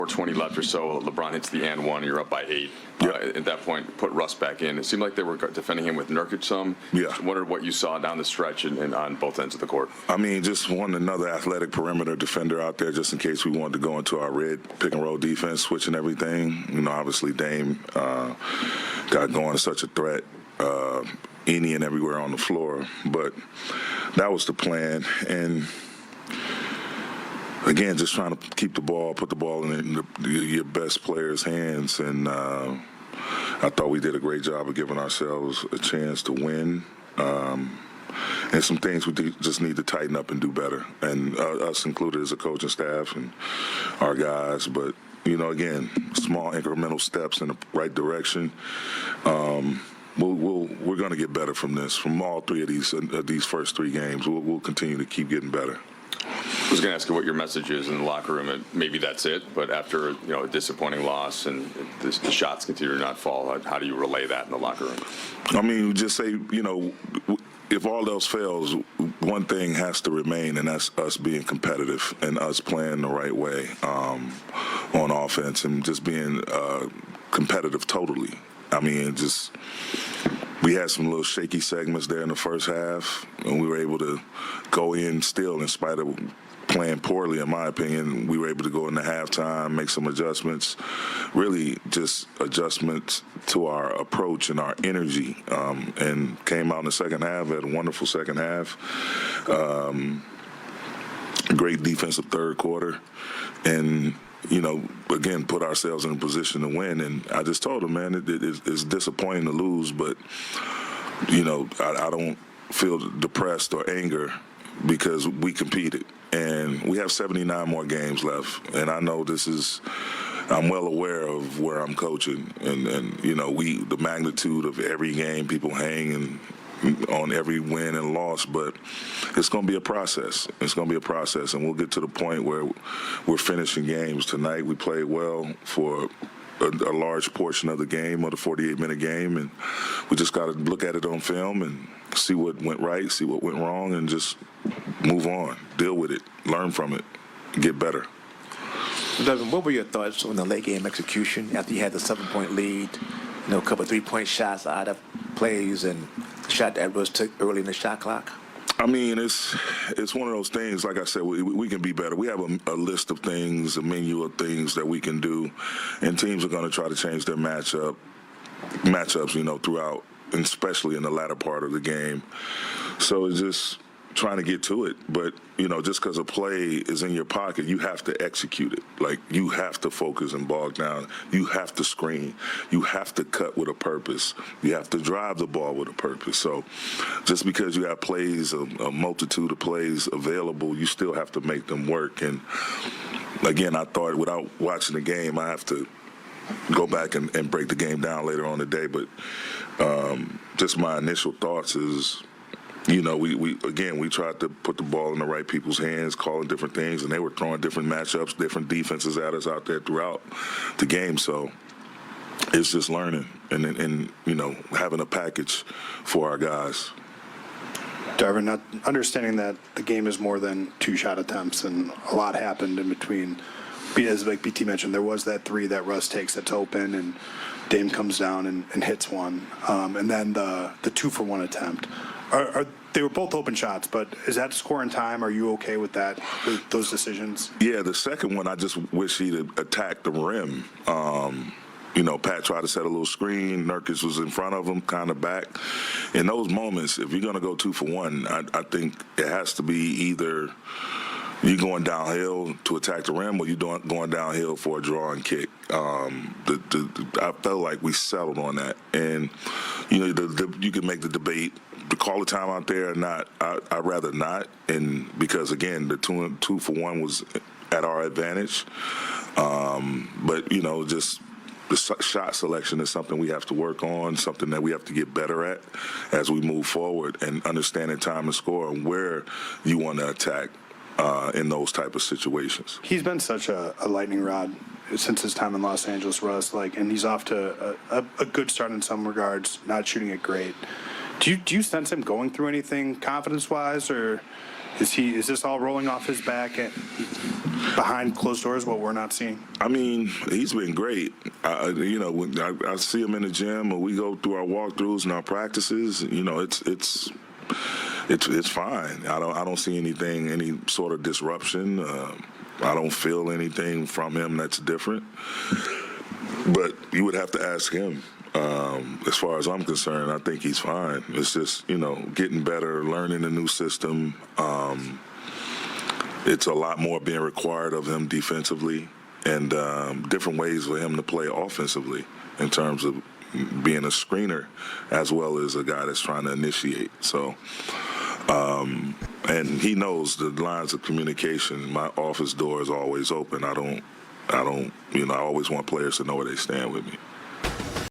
4:20 left or so, LeBron hits the and one. You're up by 8. At that point, put Russ back in. It seemed like they were defending him with Nurkic some. Yeah. Just wondered what you saw down the stretch and on both ends of the court. I mean, just wanted another athletic perimeter defender out there just in case we wanted to go into our red pick and roll defense, switching everything. You know, obviously Dame got going such a threat. Any and everywhere on the floor, but that was the plan. And again, just trying to keep the ball, put the ball in your best players' hands. And I thought we did a great job of giving ourselves a chance to win. And some things we just need to tighten up and do better, and us included as a coaching staff and our guys. But, you know, again, small incremental steps in the right direction. We're going to get better from this. From all three of these first 3 games, we'll continue to keep getting better. I was going to ask you what your message is in the locker room, and maybe that's it. But after a disappointing loss and the shots continue to not fall, how do you relay that in the locker room? I mean, just say, if all else fails, one thing has to remain, and that's us being competitive and us playing the right way on offense and just being competitive totally. I mean, we had some little shaky segments there in the first half, and we were able to go in still in spite of playing poorly, in my opinion. We were able to go into halftime, make some adjustments, really just adjustments to our approach and our energy, and came out in the second half, had a wonderful second half. Great defensive third quarter, and again, put ourselves in a position to win. And I just told him, man, it's disappointing to lose, but, I don't feel depressed or anger because we competed. And we have 79 more games left. And I know I'm well aware of where I'm coaching. And the magnitude of every game, people hang on every win and loss, but it's going to be a process. It's going to be a process, and we'll get to the point where we're finishing games. Tonight we played well for a large portion of the game, of the 48-minute game, and we just got to look at it on film and see what went right, see what went wrong, and just move on, deal with it, learn from it, get better. Devin, what were your thoughts on the late game execution after you had the 7-point lead? A couple of 3-point shots out of plays and shot that was took early in the shot clock? I mean, it's one of those things, like I said, we can be better. We have a list of things, a menu of things that we can do, and teams are going to try to change their matchups, throughout, and especially in the latter part of the game. So it's just trying to get to it. But, just because a play is in your pocket, you have to execute it. Like, you have to focus and bog down. You have to screen. You have to cut with a purpose. You have to drive the ball with a purpose. So just because you have plays, a multitude of plays available, you still have to make them work. And, again, I thought without watching the game, I have to go back and break the game down later on today. But just my initial thoughts is, we tried to put the ball in the right people's hands, calling different things, and they were throwing different matchups, different defenses at us out there throughout the game. So it's just learning and having a package for our guys. Darvin, not understanding that the game is more than 2 shot attempts and a lot happened in between. As like BT mentioned, there was that 3 that Russ takes that's open, and Dame comes down and hits one, and then the 2-for-1 attempt. They were both open shots, but is that score in time? Are you okay with that, those decisions? Yeah, the second one, I just wish he'd attacked the rim. Pat tried to set a little screen. Nurkic was in front of him, kind of back. In those moments, if you're going to go 2-for-1, I think it has to be either you going downhill to attack the rim or you going downhill for a draw and kick. I felt like we settled on that. And, you can make the debate to call the time out there or not. I'd rather not, and because, again, the 2-for-1 was at our advantage. But, just the shot selection is something we have to work on, something that we have to get better at as we move forward, and understanding time and score and where you want to attack in those type of situations. He's been such a lightning rod since his time in Los Angeles, Russ, and he's off to a good start in some regards, not shooting it great. Do you sense him going through anything confidence-wise, or is this all rolling off his back? behind closed doors, what we're not seeing? I mean, he's been great. You know, when I see him in the gym or we go through our walkthroughs and our practices, you know, it's fine. I don't see any sort of disruption. I don't feel anything from him that's different. But you would have to ask him. As far as I'm concerned, I think he's fine. It's just, you know, getting better, learning a new system. It's a lot more being required of him defensively and different ways for him to play offensively in terms of being a screener as well as a guy that's trying to initiate. So, and he knows the lines of communication. My office door is always open. I don't, you know, I always want players to know where they stand with me.